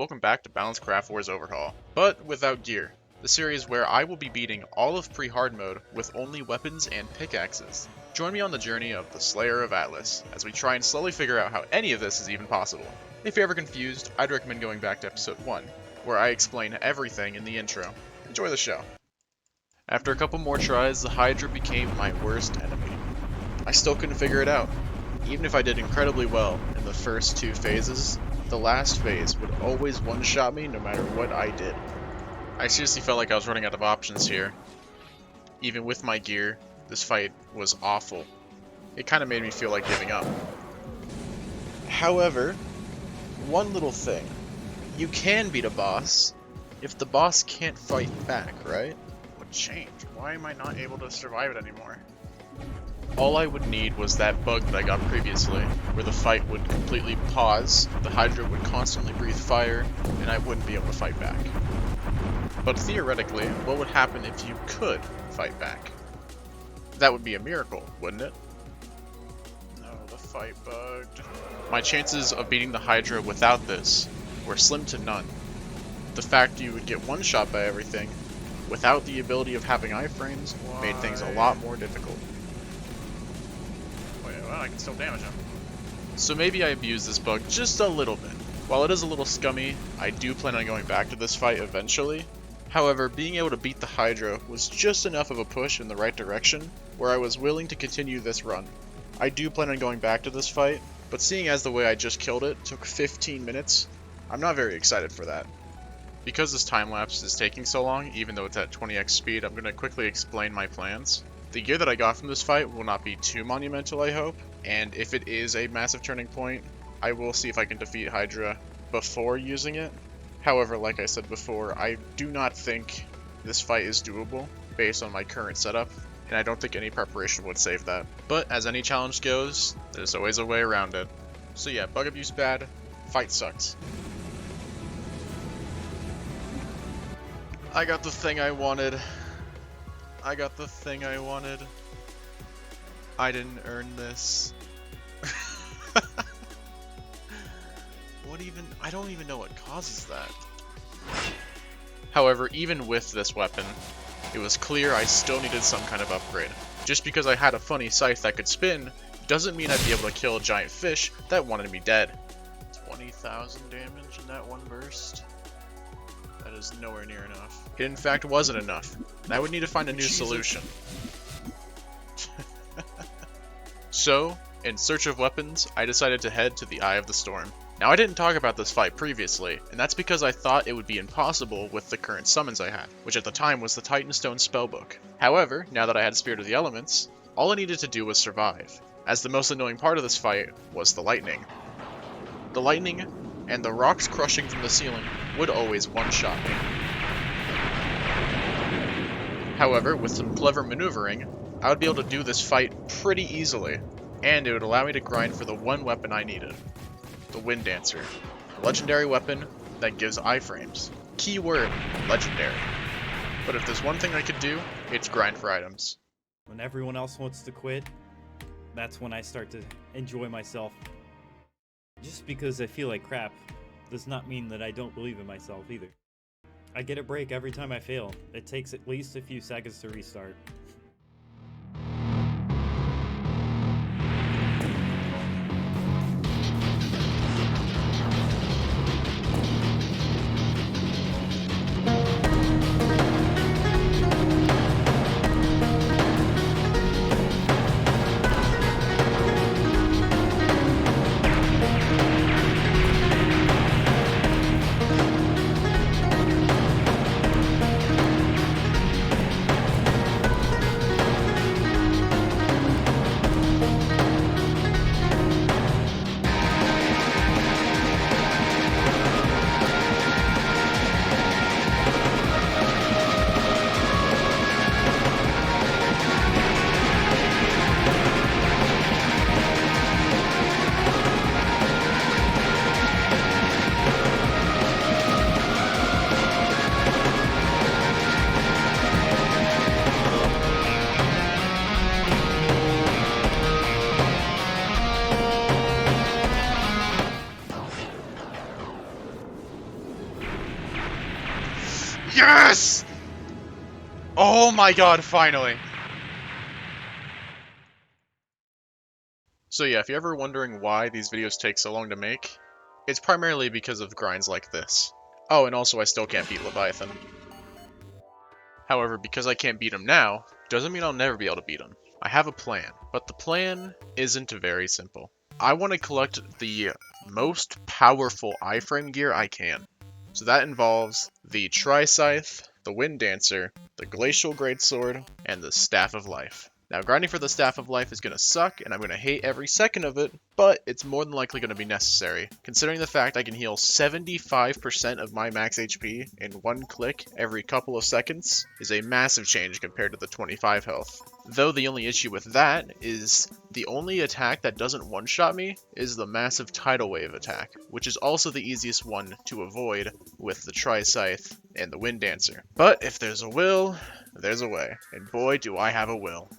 welcome back to Balanced Craftwars Overhaul, but without gear. The series where I will be beating all of Pre-Hardmode with only weapons and pickaxes. Join me on the journey of the SlayerOfAtlas, as we try and slowly figure out how any of this is even possible. If you're ever confused, I'd recommend going back to episode 1, where I explain everything in the intro. Enjoy the show. After a couple more tries, the Hydra became my worst enemy. I still couldn't figure it out. Even if I did incredibly well in the first two phases, the last phase would always one-shot me no matter what I did. I seriously felt like I was running out of options here. Even with my gear, this fight was awful. It kind of made me feel like giving up. However, one little thing. You can beat a boss if the boss can't fight back, right? What changed? Why am I not able to survive it anymore? All I would need was that bug that I got previously, where the fight would completely pause, the Hydra would constantly breathe fire, and I wouldn't be able to fight back. But theoretically, what would happen if you could fight back? That would be a miracle, wouldn't it? No, the fight bugged. My chances of beating the Hydra without this were slim to none. The fact you would get one shot by everything, without the ability of having iframes, made things a lot more difficult. Well, I can still damage him. So maybe I abused this bug just a little bit. While it is a little scummy, I do plan on going back to this fight eventually. However, being able to beat the Hydra was just enough of a push in the right direction, where I was willing to continue this run. I do plan on going back to this fight, but seeing as the way I just killed it took 15 minutes, I'm not very excited for that. Because this time lapse is taking so long, even though it's at 20x speed, I'm going to quickly explain my plans. The gear that I got from this fight will not be too monumental, I hope, and if it is a massive turning point, I will see if I can defeat Hydra before using it. However, like I said before, I do not think this fight is doable based on my current setup, and I don't think any preparation would save that. But as any challenge goes, there's always a way around it. So yeah, bug abuse bad, fight sucks. I got the thing I wanted. I got the thing I wanted. I didn't earn this. I don't even know what causes that. However, even with this weapon, it was clear I still needed some kind of upgrade. Just because I had a funny scythe that could spin, doesn't mean I'd be able to kill a giant fish that wanted me dead. 20,000 damage in that one burst? That is nowhere near enough. It in fact wasn't enough, and I would need to find a new solution. So, in search of weapons, I decided to head to the Eye of the Storm. Now I didn't talk about this fight previously, and that's because I thought it would be impossible with the current summons I had, which at the time was the Titanstone spellbook. However, now that I had Spirit of the Elements, all I needed to do was survive, as the most annoying part of this fight was the lightning. The lightning and the rocks crushing from the ceiling would always one-shot me. However, with some clever maneuvering, I would be able to do this fight pretty easily, and it would allow me to grind for the one weapon I needed. The Wind Dancer, a legendary weapon that gives iframes. Keyword, legendary. But if there's one thing I could do, it's grind for items. When everyone else wants to quit, that's when I start to enjoy myself. Just because I feel like crap does not mean that I don't believe in myself either. I get a break every time I fail. It takes at least a few seconds to restart. Yes! Oh my god, finally! So yeah, if you're ever wondering why these videos take so long to make, it's primarily because of grinds like this. Oh, and also I still can't beat Leviathan. However, because I can't beat him now, doesn't mean I'll never be able to beat him. I have a plan, but the plan isn't very simple. I want to collect the most powerful iframe gear I can. So that involves the Tri-Scythe, the Wind Dancer, the Glacial Greatsword, and the Staff of Life. Now, grinding for the Staff of Life is going to suck, and I'm going to hate every second of it, but it's more than likely going to be necessary, considering the fact I can heal 75% of my max HP in one click every couple of seconds is a massive change compared to the 25 health. Though the only issue with that is the only attack that doesn't one-shot me is the massive tidal wave attack, which is also the easiest one to avoid with the Tri-Scythe and the Wind Dancer. But if there's a will, there's a way, and boy do I have a will.